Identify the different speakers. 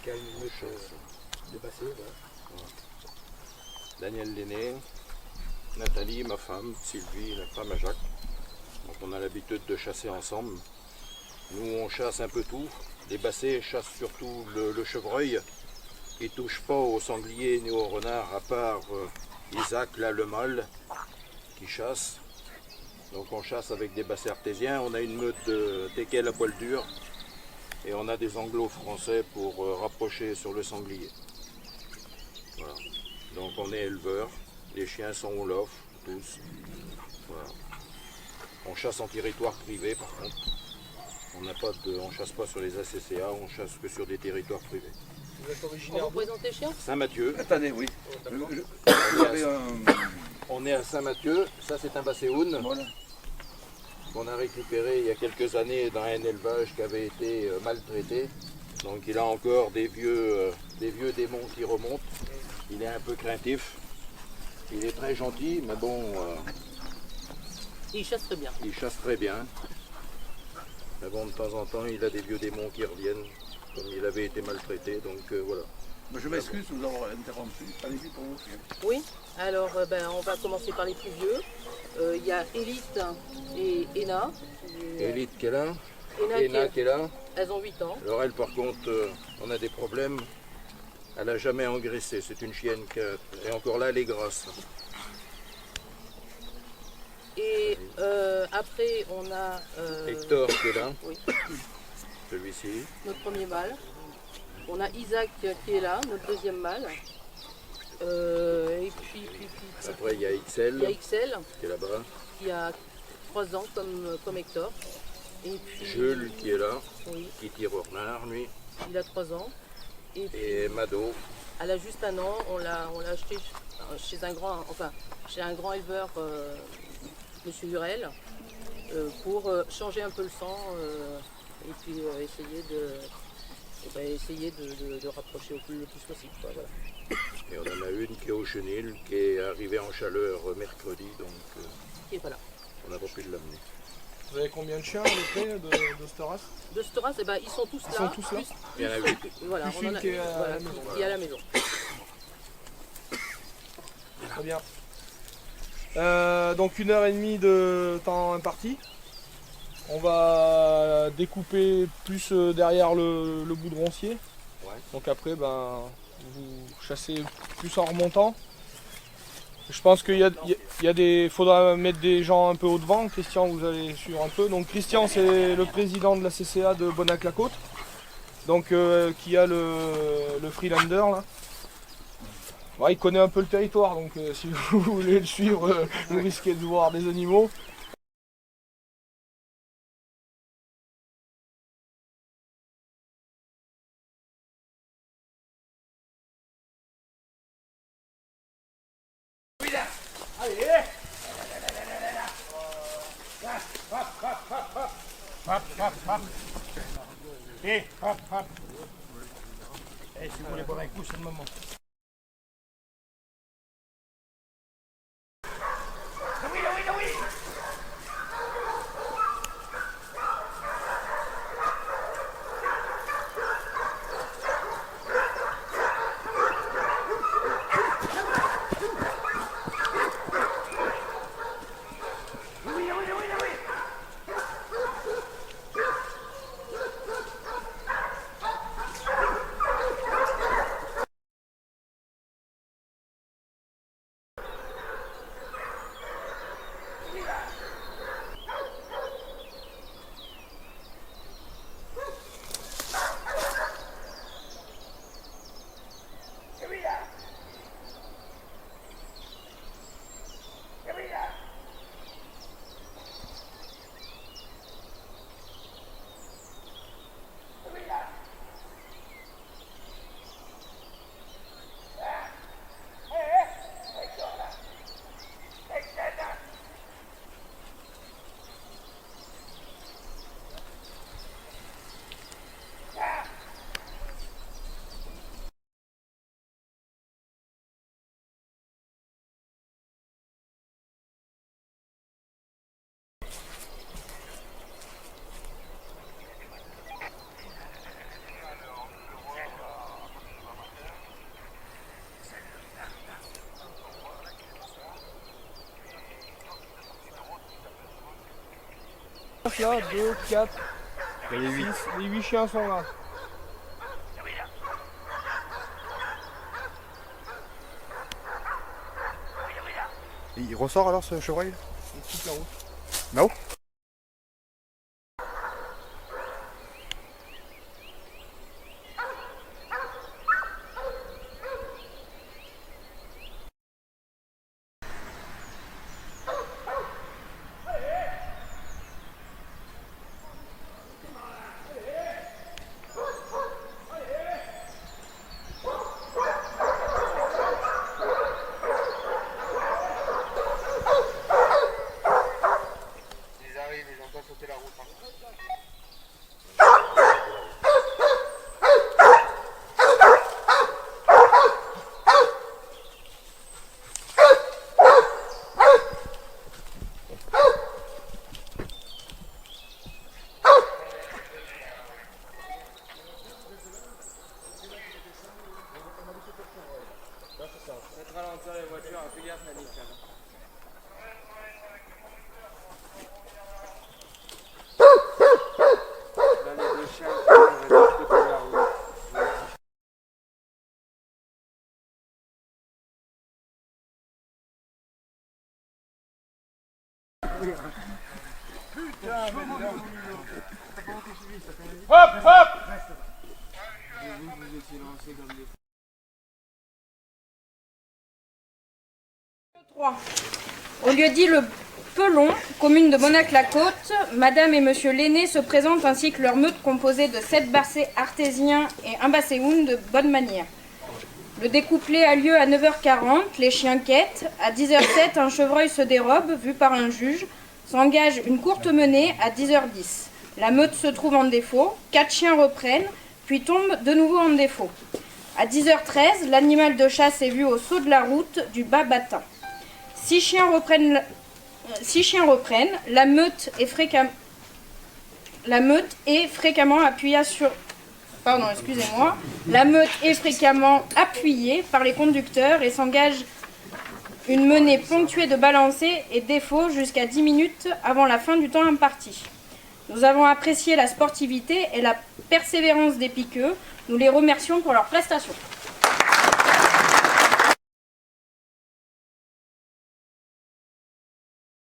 Speaker 1: qui a une meute de bassée. Voilà.
Speaker 2: Voilà. Daniel l'aîné, Nathalie, ma femme, Sylvie, la femme à Jacques. Donc on a l'habitude de chasser ensemble. Nous on chasse un peu tout. Les bassets chassent surtout le chevreuil. Ils ne touchent pas au sanglier ni au renard, à part Isaac, là le mâle, qui chasse. Donc on chasse avec des bassets artésiens. On a une meute de teckels à poil dur. Et on a des anglos français pour rapprocher sur le sanglier. Voilà. Donc on est éleveurs. Les chiens sont au lof, tous. Voilà. On chasse en territoire privé par contre. On ne chasse pas sur les ACCA, on chasse que sur des territoires privés.
Speaker 1: Vous êtes originaire
Speaker 3: On représente les chiens?
Speaker 2: Saint-Mathieu.
Speaker 4: Attendez, oui.
Speaker 2: On est à Saint-Mathieu, ça c'est un basséoun
Speaker 4: Voilà.
Speaker 2: qu'on a récupéré il y a quelques années dans un élevage qui avait été maltraité. Donc il a encore des vieux démons qui remontent. Il est un peu craintif. Il est très gentil, mais bon,
Speaker 3: Il chasse très bien.
Speaker 2: il chasse très bien. Mais bon, de temps en temps, il a des vieux démons qui reviennent, comme il avait été maltraité, donc voilà.
Speaker 4: Je m'excuse de vous avoir interrompu. Allez-y pour vous.
Speaker 3: Oui, alors on va commencer par les plus vieux. Il y a Élite et Ena.
Speaker 2: Élite qui est là,
Speaker 3: Ena
Speaker 2: Ena qui est là.
Speaker 3: elles ont 8 ans.
Speaker 2: Alors elle, par contre, on a des problèmes. Elle n'a jamais engraissé, c'est une chienne et encore là, elle est grasse.
Speaker 3: Et après, on a
Speaker 2: Hector qui est là,
Speaker 3: oui,
Speaker 2: celui-ci.
Speaker 3: notre premier mâle. On a Isaac qui est là, notre deuxième mâle. Et puis,
Speaker 2: Après, il y a
Speaker 3: il y a
Speaker 2: XL
Speaker 3: XL
Speaker 2: qui est là-bas.
Speaker 3: qui a 3 ans comme Hector. Et puis,
Speaker 2: Jules qui est là,
Speaker 3: oui,
Speaker 2: qui tire au renard, lui.
Speaker 3: il a 3 ans. Et puis,
Speaker 2: Et Mado,
Speaker 3: elle a juste 1 an, on l'a acheté chez un grand éleveur, Monsieur Hurel, pour changer un peu le sang et puis essayer de rapprocher le plus possible. Quoi, voilà.
Speaker 2: et on en a une qui est au chenil, qui est arrivée en chaleur mercredi, donc
Speaker 3: Qui est pas là.
Speaker 2: on n'a pas pu l'amener.
Speaker 1: Vous avez combien de chiens à peu près de cette race?
Speaker 3: De Storas, ils sont tous là.
Speaker 1: sont tous là
Speaker 3: plus-
Speaker 2: Il y en a 8.
Speaker 3: Voilà,
Speaker 1: Plus
Speaker 3: on en
Speaker 1: une
Speaker 3: a
Speaker 1: qui est à
Speaker 3: voilà,
Speaker 1: la maison.
Speaker 3: qui est à la maison.
Speaker 1: Très bien. Donc 1h30 de temps imparti. On va découper plus derrière le bout de roncier.
Speaker 2: Ouais.
Speaker 1: Donc après, vous chassez plus en remontant. Je pense qu'il faudra mettre des gens un peu au devant. Christian, vous allez suivre un peu. Donc Christian, c'est le président de la CCA de Bonnac-la-Côte. Donc qui a le Freelander là. Ouais, il connaît un peu le territoire, donc si vous voulez le suivre, vous risquez de voir des animaux. Si vous voulez boire un coup, c'est le moment. Là, 2, 4,
Speaker 5: Il y a
Speaker 1: 6,
Speaker 5: 8.
Speaker 1: les 8 chiens sont là.
Speaker 5: Il ressort alors ce chevreuil?
Speaker 1: Il quitte la route.
Speaker 5: Non.
Speaker 6: Ils arrivent, ils n'ont pas sauté la route. Faites ralentir les voitures, fais gaffe Yannick. Là les deux chiens qui sont de l'autre côté de la route.
Speaker 1: Hop, hop!
Speaker 7: Au lieu-dit Le Pelon, commune de Bonnac-la-Côte, Madame et Monsieur Lenné se présentent ainsi que leur meute composée de 7 bassets artésiens et un basset hound de bonne manière. Le découplet a lieu à 9h40, les chiens quêtent. À 10h07, un chevreuil se dérobe, vu par un juge. S'engage une courte menée à 10h10. La meute se trouve en défaut, 4 chiens reprennent, puis tombent de nouveau en défaut. À 10h13, l'animal de chasse est vu au saut de la route du Bas-Batin. 6 chiens reprennent, la meute est fréquemment appuyée sur... Pardon, excusez-moi. La meute est fréquemment appuyée par les conducteurs et s'engage une menée ponctuée de balancés et défauts jusqu'à 10 minutes avant la fin du temps imparti. Nous avons apprécié la sportivité et la persévérance des piqueux. Nous les remercions pour leur prestation.